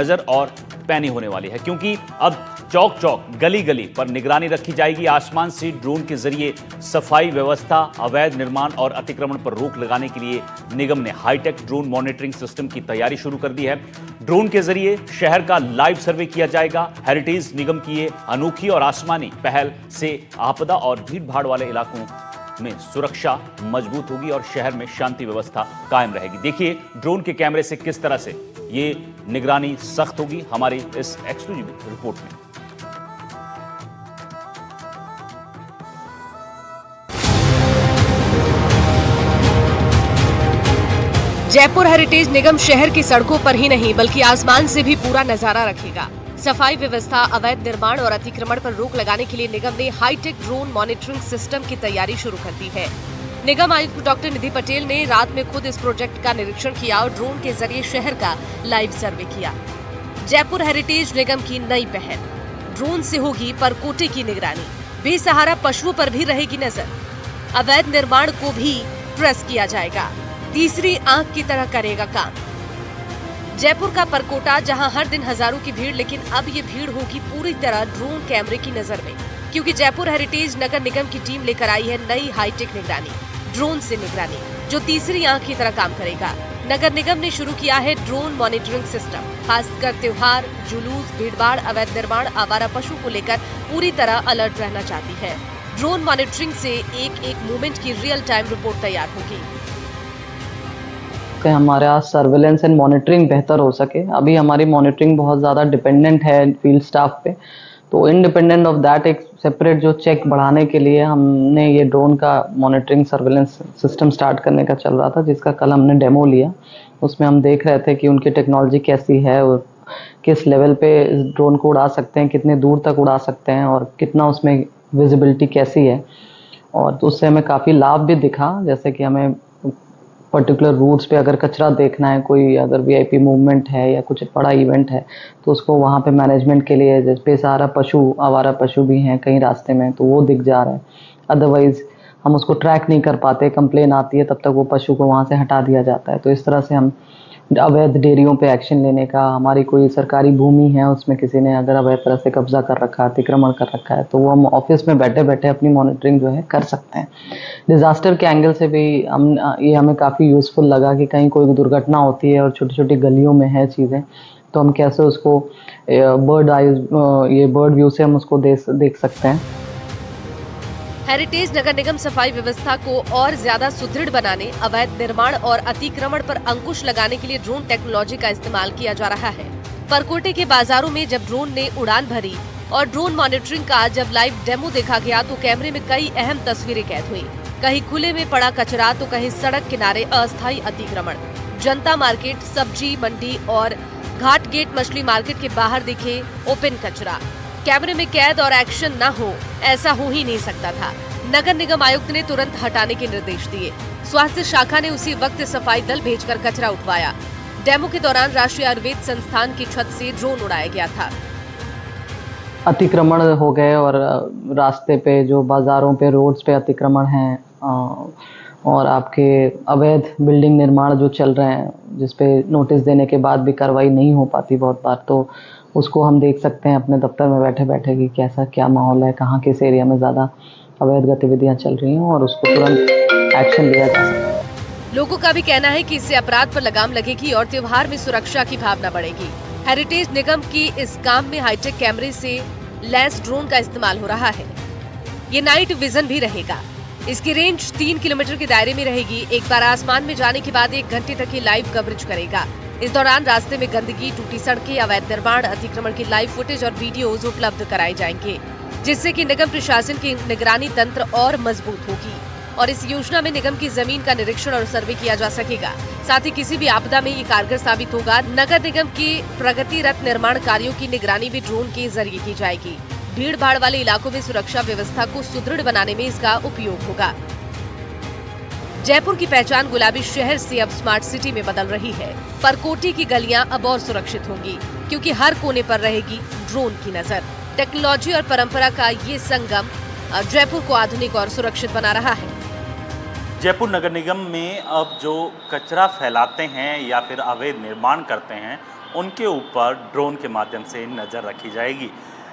नजर और पैनी होने वाली है, क्योंकि अब चौक चौक गली गली पर निगरानी रखी जाएगी। आसमान से ड्रोन के जरिए सफाई व्यवस्था, अवैध निर्माण और अतिक्रमण पर रोक लगाने के लिए निगम ने हाईटेक ड्रोन मॉनिटरिंग सिस्टम की तैयारी शुरू कर दी है। ड्रोन के जरिए शहर का लाइव सर्वे किया जाएगा। हेरिटेज निगम की ये अनोखी और आसमानी पहल से आपदा और भीड़ भाड़ वाले इलाकों में सुरक्षा मजबूत होगी और शहर में शांति व्यवस्था कायम रहेगी। देखिए ड्रोन के कैमरे से किस तरह से ये निगरानी सख्त होगी हमारी इस एक्सक्लूसिव रिपोर्ट में। जयपुर हेरिटेज निगम शहर की सड़कों पर ही नहीं बल्कि आसमान से भी पूरा नजारा रखेगा। सफाई व्यवस्था, अवैध निर्माण और अतिक्रमण पर रोक लगाने के लिए निगम ने हाईटेक ड्रोन मॉनिटरिंग सिस्टम की तैयारी शुरू कर दी है। निगम आयुक्त डॉक्टर निधि पटेल ने रात में खुद इस प्रोजेक्ट का निरीक्षण किया और ड्रोन के जरिए शहर का लाइव सर्वे किया। जयपुर हेरिटेज निगम की नई पहल, ड्रोन से होगी परकोटे की निगरानी, बेसहारा पशुओं पर भी रहेगी नजर, अवैध निर्माण को भी ट्रेस किया जाएगा, तीसरी आंख की तरह करेगा काम। जयपुर का परकोटा जहां हर दिन हजारों की भीड़, लेकिन अब ये भीड़ होगी पूरी तरह ड्रोन कैमरे की नजर में, क्योंकि जयपुर हेरिटेज नगर निगम की टीम लेकर आई है नई हाईटेक निगरानी, ड्रोन से निगरानी, जो तीसरी आंख की तरह काम करेगा। नगर निगम ने शुरू किया है ड्रोन मॉनिटरिंग सिस्टम। खासकर त्योहार, जुलूस, भीड़भाड़, अवैध निर्माण, आवारा पशु को लेकर पूरी तरह अलर्ट रहना चाहती है। ड्रोन मॉनिटरिंग से एक एक मूवमेंट की रियल टाइम रिपोर्ट तैयार होगी। कि हमारा सर्वेलेंस एंड मॉनिटरिंग बेहतर हो सके। अभी हमारी मॉनिटरिंग बहुत ज़्यादा डिपेंडेंट है फील्ड स्टाफ पे, तो इंडिपेंडेंट ऑफ दैट एक सेपरेट जो चेक बढ़ाने के लिए हमने ये ड्रोन का मॉनिटरिंग सर्वेलेंस सिस्टम स्टार्ट करने का चल रहा था, जिसका कल हमने डेमो लिया। उसमें हम देख रहे थे कि उनकी टेक्नोलॉजी कैसी है और किस लेवल पे इस ड्रोन को उड़ा सकते हैं, कितने दूर तक उड़ा सकते हैं और कितना उसमें विजिबिलिटी कैसी है। और तो उससे हमें काफ़ी लाभ भी दिखा, जैसे कि हमें पर्टिकुलर रूट्स पे अगर कचरा देखना है, कोई अगर वीआईपी मूवमेंट है या कुछ बड़ा इवेंट है, तो उसको वहाँ पे मैनेजमेंट के लिए जैसे बेसहारा पशु, आवारा पशु भी हैं कहीं रास्ते में, तो वो दिख जा रहे हैं। अदरवाइज़ हम उसको ट्रैक नहीं कर पाते, कंप्लेन आती है, तब तक वो पशु को वहाँ से हटा दिया जाता है। तो इस तरह से हम अवैध डेयरियों पे एक्शन लेने का, हमारी कोई सरकारी भूमि है उसमें किसी ने अगर अवैध तरह से कब्जा कर रखा है, अतिक्रमण कर रखा है, तो वो हम ऑफिस में बैठे बैठे अपनी मॉनिटरिंग जो है कर सकते हैं। डिज़ास्टर के एंगल से भी ये हमें काफ़ी यूज़फुल लगा कि कहीं कोई दुर्घटना होती है और छोटी छोटी गलियों में है चीज़ें, तो हम कैसे उसको बर्ड व्यू से हम उसको देख सकते हैं। हेरिटेज नगर निगम सफाई व्यवस्था को और ज्यादा सुदृढ़ बनाने, अवैध निर्माण और अतिक्रमण पर अंकुश लगाने के लिए ड्रोन टेक्नोलॉजी का इस्तेमाल किया जा रहा है। परकोटे के बाजारों में जब ड्रोन ने उड़ान भरी और ड्रोन मॉनिटरिंग का जब लाइव डेमो देखा गया, तो कैमरे में कई अहम तस्वीरें कैद हुई। कहीं खुले में पड़ा कचरा, तो कहीं सड़क किनारे अस्थायी अतिक्रमण, जनता मार्केट, सब्जी मंडी और घाट गेट मछली मार्केट के बाहर दिखे ओपन कचरा। कैमरे में कैद और एक्शन न हो, ऐसा हो ही नहीं सकता था। नगर निगम आयुक्त ने तुरंत हटाने के निर्देश दिए। स्वास्थ्य शाखा ने उसी वक्त सफाई दल भेजकर कचरा उठवाया। डेमो के दौरान राष्ट्रीय आयुर्वेद संस्थान की छत से ड्रोन उड़ाया गया था। अतिक्रमण हो गए और रास्ते पे जो बाजारों पे, रोड्स पे अतिक्रमण हैं और आपके अवैध बिल्डिंग निर्माण जो चल रहे हैं, जिस पे नोटिस देने के बाद भी कार्रवाई नहीं हो पाती बहुत बार, तो उसको हम देख सकते हैं अपने दफ्तर में बैठे बैठे कि कैसा क्या माहौल है, कहाँ किस एरिया में ज़्यादा अवैध गतिविधियाँ चल रही हैं और उसको तुरंत एक्शन लिया जा सकता है। लोगों का भी कहना है कि इससे अपराध पर लगाम लगेगी और त्योहार में सुरक्षा की भावना बढ़ेगी। हेरिटेज निगम की इस काम में हाईटेक कैमरे से लैस ड्रोन का इस्तेमाल हो रहा है। ये नाइट विजन भी रहेगा। इसकी रेंज 3 किलोमीटर के दायरे में रहेगी। एक बार आसमान में जाने के बाद 1 घंटे तक ये लाइव कवरेज करेगा। इस दौरान रास्ते में गंदगी, टूटी सड़कें, अवैध निर्माण, अतिक्रमण की लाइव फुटेज और वीडियोज उपलब्ध कराए जाएंगे, जिससे कि निगम प्रशासन की निगरानी तंत्र और मजबूत होगी। और इस योजना में निगम की जमीन का निरीक्षण और सर्वे किया जा सकेगा। साथ ही किसी भी आपदा में ये कारगर साबित होगा। नगर निगम की प्रगतिरत निर्माण कार्यों की निगरानी भी ड्रोन के जरिए की जाएगी। भीड़ भाड़ वाले इलाकों में सुरक्षा व्यवस्था को सुदृढ़ बनाने में इसका उपयोग होगा। जयपुर की पहचान गुलाबी शहर से अब स्मार्ट सिटी में बदल रही है। परकोटे की गलियां अब और सुरक्षित होंगी, क्योंकि हर कोने पर रहेगी ड्रोन की नजर। टेक्नोलॉजी और परंपरा का ये संगम जयपुर को आधुनिक और सुरक्षित बना रहा है। जयपुर नगर निगम में अब जो कचरा फैलाते हैं या फिर अवैध निर्माण करते हैं, उनके ऊपर ड्रोन के माध्यम से नज़र रखी जाएगी।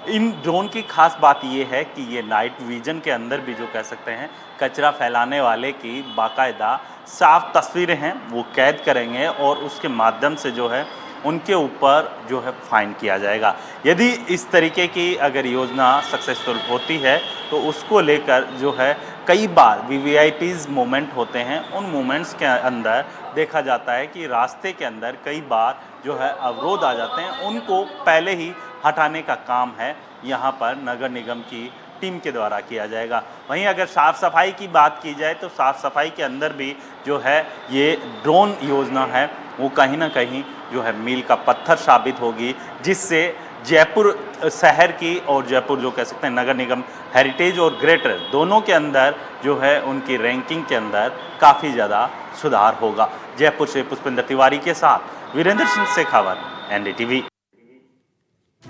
इन ड्रोन की खास बात ये है कि ये नाइट विजन के अंदर भी जो कह सकते हैं कचरा फैलाने वाले की बाकायदा साफ तस्वीरें हैं वो कैद करेंगे और उसके माध्यम से जो है उनके ऊपर जो है फाइन किया जाएगा। यदि इस तरीके की अगर योजना सक्सेसफुल होती है तो उसको लेकर जो है कई बार वीवीआईपीज़ मोमेंट होते हैं, उन मोमेंट्स के अंदर देखा जाता है कि रास्ते के अंदर कई बार जो है अवरोध आ जाते हैं, उनको पहले ही हटाने का काम है यहाँ पर नगर निगम की टीम के द्वारा किया जाएगा। वहीं अगर साफ़ सफाई की बात की जाए तो साफ़ सफाई के अंदर भी जो है ये ड्रोन योजना है वो कहीं ना कहीं जो है मील का पत्थर साबित होगी, जिससे जयपुर शहर की और जयपुर जो कह सकते हैं नगर निगम हेरिटेज और ग्रेटर दोनों के अंदर जो है उनकी रैंकिंग के अंदर काफ़ी ज़्यादा सुधार होगा। जयपुर से पुष्पेंद्र तिवारी के साथ वीरेंद्र सिंह शेखावत, NDTV।